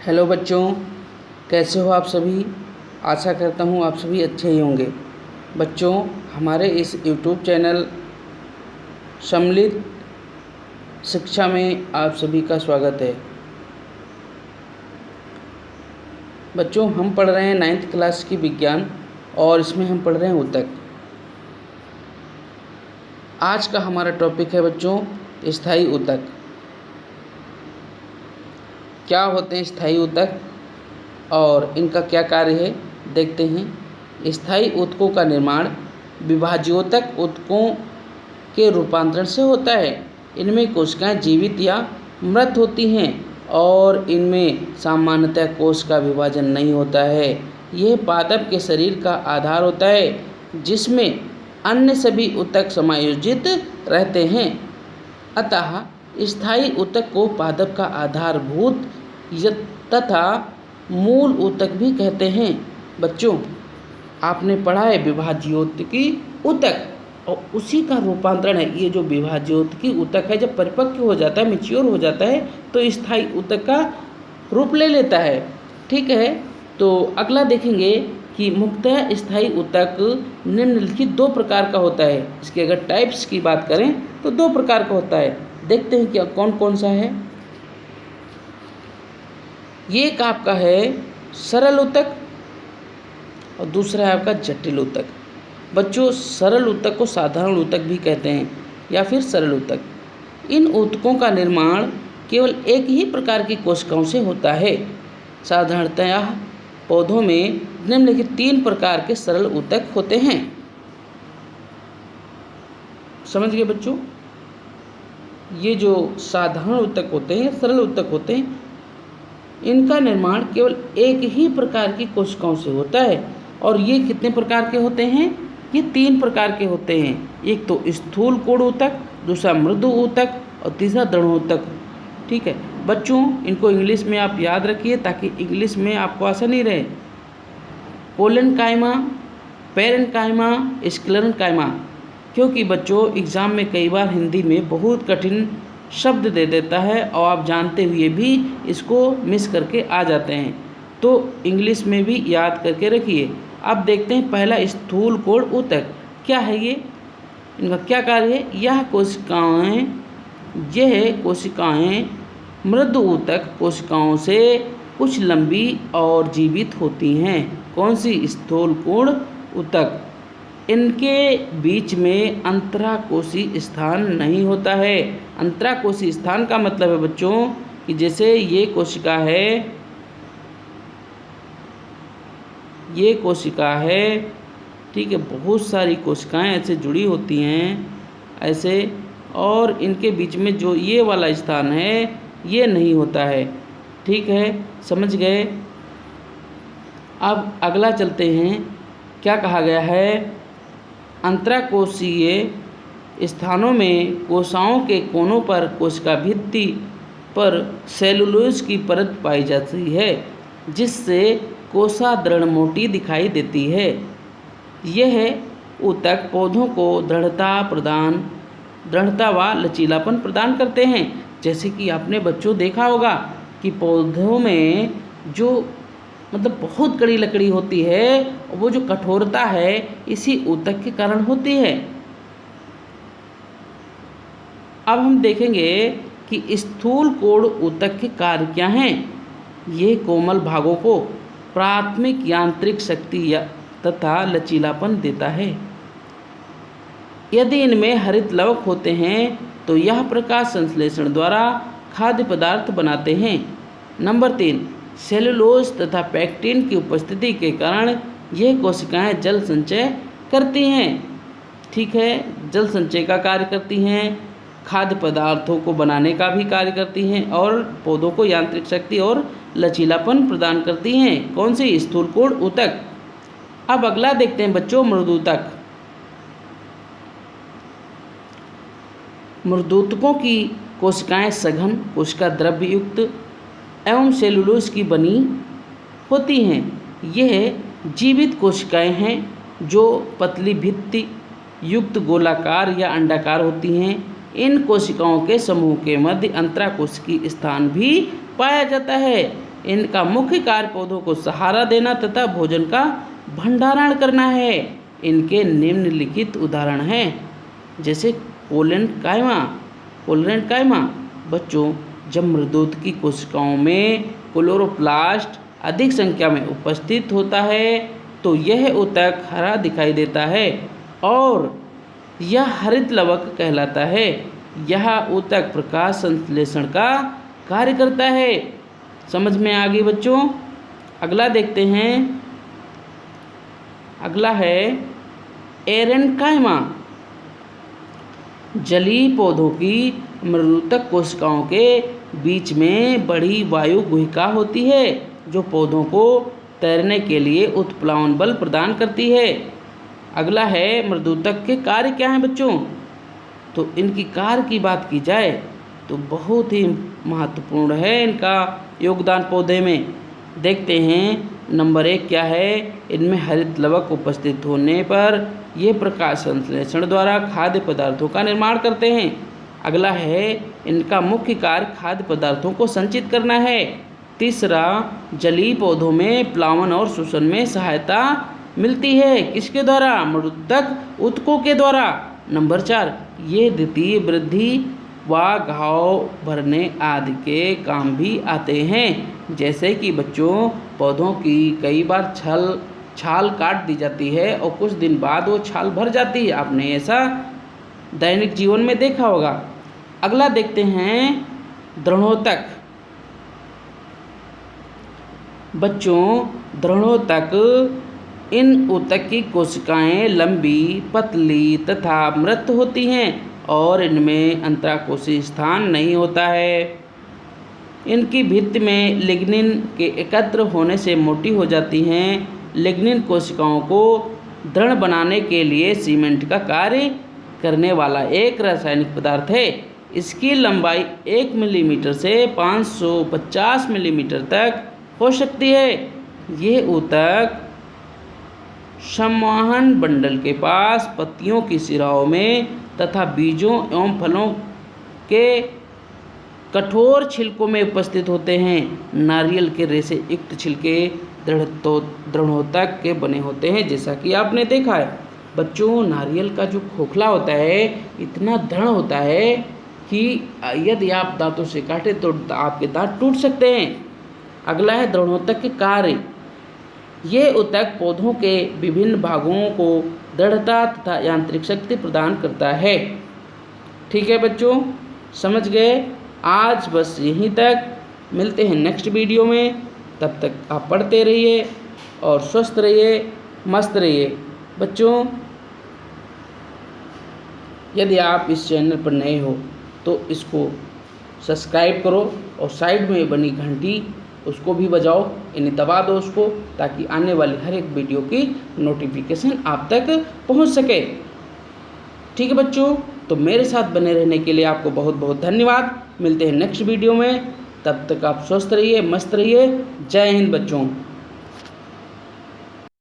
Hello बच्चों, कैसे हो आप सभी। आशा करता हूँ आप सभी अच्छे ही होंगे। बच्चों, हमारे इस यूट्यूब चैनल सम्मिलित शिक्षा में आप सभी का स्वागत है। बच्चों, हम पढ़ रहे हैं 9th क्लास की विज्ञान और इसमें हम पढ़ रहे हैं ऊतक। आज का हमारा टॉपिक है बच्चों स्थायी ऊतक। क्या होते हैं स्थायी ऊतक और इनका क्या कार्य है, देखते हैं। स्थायी ऊतकों का निर्माण विभाज्योतक ऊतकों के रूपांतरण से होता है। इनमें कोशिकाएं जीवित या मृत होती हैं और इनमें सामान्यतः कोश का विभाजन नहीं होता है। यह पादप के शरीर का आधार होता है जिसमें अन्य सभी ऊतक समायोजित रहते हैं। अतः स्थायी ऊतक को पादप का आधारभूत तथा मूल ऊतक भी कहते हैं। बच्चों, आपने पढ़ा है विभाज्योतकी ऊतक और उसी का रूपांतरण है ये जो विभाज्योतकी ऊतक है। जब परिपक्व हो जाता है, मैच्योर हो जाता है तो स्थायी ऊतक का रूप ले लेता है। ठीक है, तो अगला देखेंगे कि मुख्यतः स्थायी ऊतक निम्नलिखित दो प्रकार का होता है। इसके अगर टाइप्स की बात करें तो दो प्रकार का होता है। देखते हैं क्या कौन कौन सा है। ये एक आपका है सरल ऊतक और दूसरा है आपका जटिल ऊतक। बच्चों, सरल ऊतक को साधारण ऊतक भी कहते हैं या फिर सरल ऊतक। इन ऊतकों का निर्माण केवल एक ही प्रकार की कोशिकाओं से होता है। साधारणतया पौधों में निम्नलिखित 3 प्रकार के सरल ऊतक होते हैं। समझ गए बच्चों। ये जो साधारण ऊतक होते हैं, सरल ऊतक होते हैं, इनका निर्माण केवल एक ही प्रकार की कोशिकाओं से होता है। और ये कितने प्रकार के होते हैं? ये 3 प्रकार के होते हैं। एक तो स्थूल कोण ऊतक, दूसरा मृदु ऊतक और तीसरा दृढ़ ऊतक। ठीक है बच्चों, इनको इंग्लिश में आप याद रखिए ताकि इंग्लिश में आपको आसानी रहे। Collenchyma, parenchyma, sclerenchyma. क्योंकि बच्चों एग्ज़ाम में कई बार हिंदी में बहुत कठिन शब्द दे देता है और आप जानते हुए भी इसको मिस करके आ जाते हैं, तो इंग्लिश में भी याद करके रखिए। अब देखते हैं पहला स्थूल कोण ऊतक क्या है। ये इनका क्या कार्य है? यह कोशिकाएं मृदु ऊतक कोशिकाओं से कुछ लंबी और जीवित होती हैं। कौन सी? स्थूल कोण ऊतक। इनके बीच में अंतराकोशी स्थान नहीं होता है। अंतराकोशी स्थान का मतलब है बच्चों कि जैसे ये कोशिका है, ठीक है, बहुत सारी कोशिकाएं ऐसे जुड़ी होती हैं ऐसे, और इनके बीच में जो ये वाला स्थान है ये नहीं होता है। ठीक है, समझ गए। अब अगला चलते हैं। क्या कहा गया है? अंतराकोशीय स्थानों में कोशिकाओं के कोनों पर कोशिका भित्ति पर सेलुलोज की परत पाई जाती है जिससे कोसा दृढ़ मोटी दिखाई देती है। यह ऊतक पौधों को दृढ़ता व लचीलापन प्रदान करते हैं। जैसे कि आपने बच्चों देखा होगा कि पौधों में जो मतलब बहुत कड़ी लकड़ी होती है, वो जो कठोरता है इसी ऊतक के कारण होती है। अब हम देखेंगे कि स्थूल कोण ऊतक के कार्य क्या हैं। ये कोमल भागों को प्राथमिक यांत्रिक शक्ति तथा लचीलापन देता है। यदि इनमें हरित लवक होते हैं तो यह प्रकाश संश्लेषण द्वारा खाद्य पदार्थ बनाते हैं। नंबर 3, सेलुलोज तथा पैक्टिन की उपस्थिति के कारण ये कोशिकाएं जल संचय करती हैं। ठीक है, जल संचय का कार्य करती हैं, खाद्य पदार्थों को बनाने का भी कार्य करती हैं और पौधों को यांत्रिक शक्ति और लचीलापन प्रदान करती हैं। कौन सी? स्थूल कोण ऊतक। अब अगला देखते हैं बच्चों मृदु ऊतक। मृदुतकों की कोशिकाएं सघन कोशिका द्रव्य युक्त एवं सेलुलोज की बनी होती हैं। यह जीवित कोशिकाएं हैं जो पतली भित्ति युक्त गोलाकार या अंडाकार होती हैं। इन कोशिकाओं के समूह के मध्य अंतराकोशिकीय स्थान भी पाया जाता है। इनका मुख्य कार्य पौधों को सहारा देना तथा भोजन का भंडारण करना है। इनके निम्नलिखित उदाहरण हैं, जैसे कोलेनकाइमा। कोलेनकाइमा बच्चों, जब मृदुत की कोशिकाओं में क्लोरोप्लास्ट अधिक संख्या में उपस्थित होता है तो यह ऊतक हरा दिखाई देता है और यह हरित लवक कहलाता है। यह ऊतक प्रकाश संश्लेषण का कार्य करता है। समझ में आ गई बच्चों। अगला देखते हैं। अगला है एरेनकाइमा। जलीय पौधों की मृदुतक कोशिकाओं के बीच में बड़ी वायु गुहिका होती है जो पौधों को तैरने के लिए उत्प्लावन बल प्रदान करती है। अगला है मृदुतक के कार्य क्या हैं बच्चों। तो इनकी कार्य की बात की जाए तो बहुत ही महत्वपूर्ण है इनका योगदान पौधे में। देखते हैं नंबर 1 क्या है। इनमें हरित लवक उपस्थित होने पर ये प्रकाश संश्लेषण द्वारा खाद्य पदार्थों का निर्माण करते हैं। अगला है इनका मुख्य कार्य खाद्य पदार्थों को संचित करना है। तीसरा, जलीय पौधों में प्लावन और श्वसन में सहायता मिलती है। किसके द्वारा? मृदुतक ऊतकों के द्वारा। नंबर 4, ये द्वितीय वृद्धि व घाव भरने आदि के काम भी आते हैं। जैसे कि बच्चों, पौधों की कई बार छाल काट दी जाती है और कुछ दिन बाद वो छाल भर जाती है। आपने ऐसा दैनिक जीवन में देखा होगा। अगला देखते हैं दृढ़ोतक। बच्चों, दृढ़ोतक इन ऊतक की कोशिकाएं लंबी, पतली तथा मृत होती हैं और इनमें अंतराकोशीय स्थान नहीं होता है। इनकी भित्ति में लिग्निन के एकत्र होने से मोटी हो जाती हैं। लिग्निन कोशिकाओं को दृढ़ बनाने के लिए सीमेंट का कार्य करने वाला एक रासायनिक पदार्थ है। इसकी लंबाई 1 मिलीमीटर से 550 मिलीमीटर तक हो सकती है। ये ऊतक संवहन बंडल के पास पत्तियों की सिराओं में तथा बीजों एवं फलों के कठोर छिलकों में उपस्थित होते हैं। नारियल के रेशे युक्त छिलके दृढ़ोतक के बने होते हैं, जैसा कि आपने देखा है। बच्चों, नारियल का जो खोखला होता है इतना दृढ़ होता है कि यदि आप दांतों से काटें तो आपके दांत टूट सकते हैं। अगला है दृढ़ोतक के कार्य। ये ऊतक पौधों के विभिन्न भागों को दृढ़ता तथा यांत्रिक शक्ति प्रदान करता है। ठीक है बच्चों, समझ गए। आज बस यहीं तक। मिलते हैं नेक्स्ट वीडियो में। तब तक आप पढ़ते रहिए और स्वस्थ रहिए, मस्त रहिए। बच्चों, यदि आप इस चैनल पर नए हो तो इसको सब्सक्राइब करो और साइड में बनी घंटी उसको भी बजाओ, इन्हें दबा दो उसको, ताकि आने वाली हर एक वीडियो की नोटिफिकेशन आप तक पहुंच सके। ठीक है बच्चों, तो मेरे साथ बने रहने के लिए आपको बहुत बहुत धन्यवाद। मिलते हैं नेक्स्ट वीडियो में। तब तक आप स्वस्थ रहिए, मस्त रहिए। जय हिंद बच्चों।